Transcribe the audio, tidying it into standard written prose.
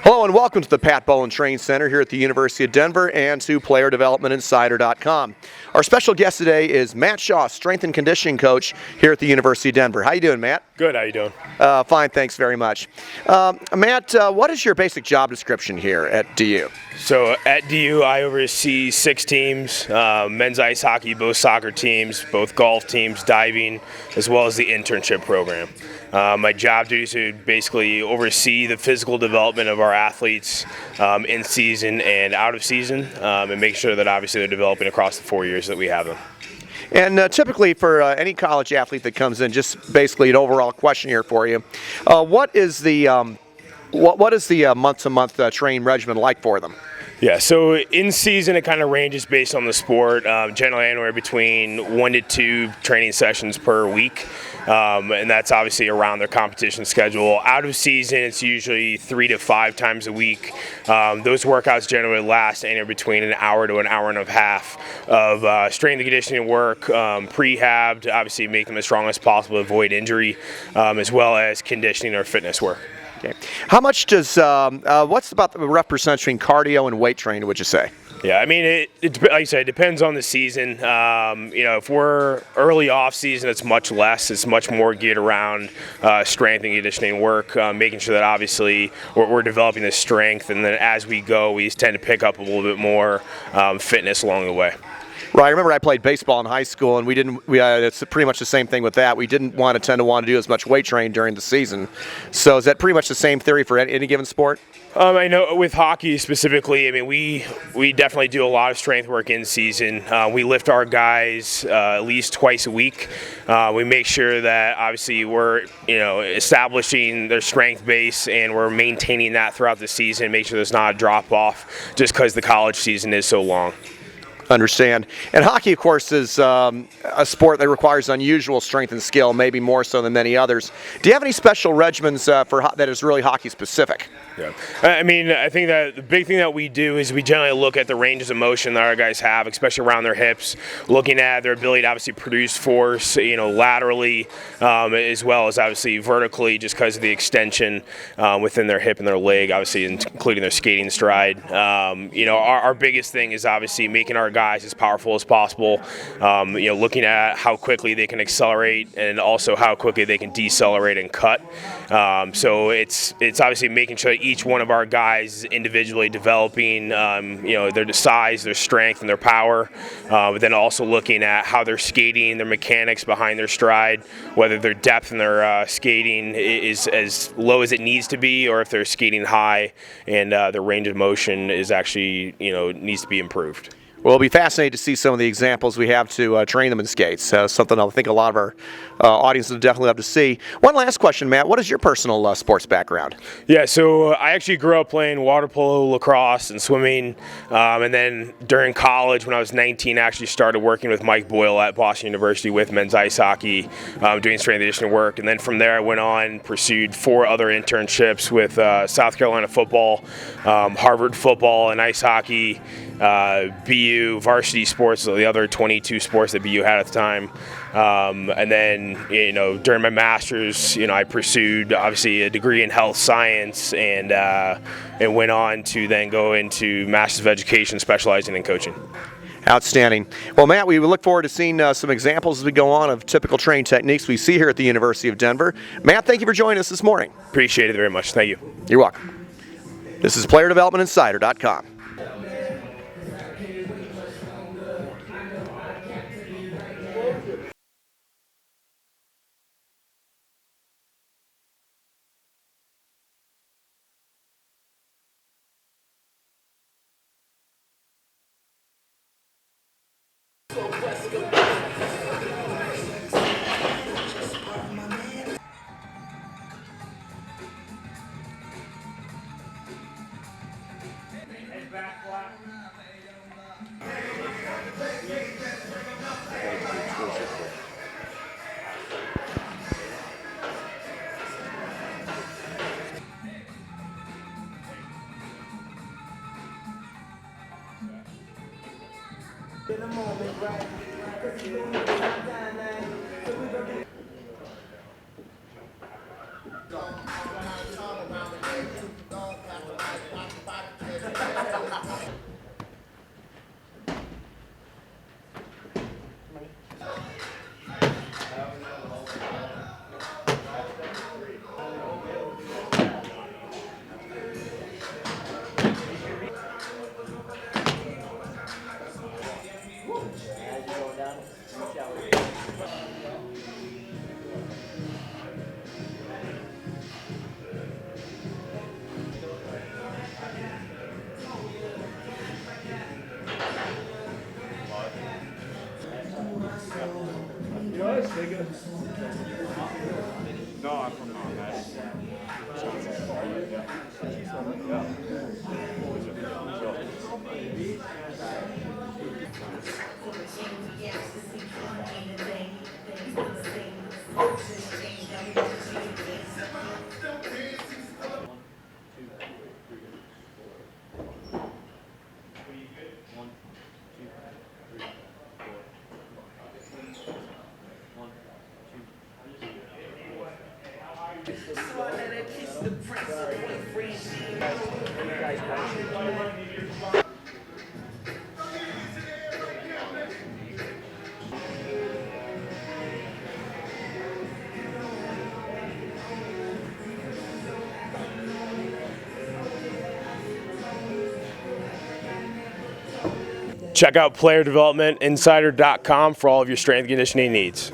Hello and welcome to the Pat Bowen Training Center here at the University of Denver and to PlayerDevelopmentInsider.com. Our special guest today is Matt Shaw, Strength and Conditioning Coach here at the University of Denver. How you doing, Matt? Good. How you doing? Fine, thanks very much. Matt, what is your basic job description here at DU? So at DU, I oversee 6 teams, men's ice hockey, both soccer teams, both golf teams, diving, as well as the internship program. My job duties is to basically oversee the physical development of our athletes in season and out of season, and make sure that obviously they're developing across the 4 years that we have them. And typically for any college athlete that comes in, just basically an overall question here for you, what is the month-to-month training regimen like for them? Yeah, so in season it kind of ranges based on the sport. Generally anywhere between 1 to 2 training sessions per week, and that's obviously around their competition schedule. Out of season, it's usually 3 to 5 times a week. Those workouts generally last anywhere between an hour to an hour and a half of strength and conditioning work, prehabbed, obviously make them as strong as possible to avoid injury, as well as conditioning or fitness work. Okay. How much does, what's about the rough percentage between cardio and weight training, would you say? Yeah, I mean, like you said, it depends on the season. If we're early off season, it's much less. It's much more geared around strength and conditioning work, making sure that obviously we're developing the strength, and then as we go, we tend to pick up a little bit more fitness along the way. Right. I remember I played baseball in high school, and it's pretty much the same thing with that. We didn't tend to do as much weight training during the season. So is that pretty much the same theory for any given sport? I know with hockey specifically, I mean, we definitely do a lot of strength work in season. We lift our guys at least twice a week. We make sure that obviously we're establishing their strength base, and we're maintaining that throughout the season. Make sure there's not a drop off just because the college season is so long. Understand. And hockey, of course, is a sport that requires unusual strength and skill, maybe more so than many others. Do you have any special regimens that is really hockey specific? Yeah. I mean, I think that the big thing that we do is we generally look at the ranges of motion that our guys have, especially around their hips, looking at their ability to obviously produce force, laterally, as well as obviously vertically, just because of the extension within their hip and their leg, obviously including their skating stride. Our biggest thing is obviously making our guys as powerful as possible, looking at how quickly they can accelerate and also how quickly they can decelerate and cut. So it's obviously making sure that each one of our guys is individually developing, their size, their strength, and their power, but then also looking at how they're skating, their mechanics behind their stride, whether their depth in their skating is as low as it needs to be, or if they're skating high and their range of motion is actually, needs to be improved. Well, it'll be fascinating to see some of the examples we have to train them in skates. Something I think a lot of our audience will definitely love to see. One last question, Matt. What is your personal sports background? Yeah, so I actually grew up playing water polo, lacrosse, and swimming. And then during college, when I was 19, I actually started working with Mike Boyle at Boston University with men's ice hockey, doing strength and conditioning work. And then from there, I went on, pursued 4 other internships with South Carolina football, Harvard football, and ice hockey. BU varsity sports, so the other 22 sports that BU had at the time, and then during my master's, I pursued obviously a degree in health science, and went on to then go into Master's of Education, specializing in coaching. Outstanding. Well, Matt, we look forward to seeing some examples as we go on of typical training techniques we see here at the University of Denver. Matt, thank you for joining us this morning. Appreciate it very much. Thank you. You're welcome. This is PlayerDevelopmentInsider.com. In a moment, right? Because you don't need to time, man. So we gonna do Don't around the day, don't have to Check out playerdevelopmentinsider.com for all of your strength and conditioning needs.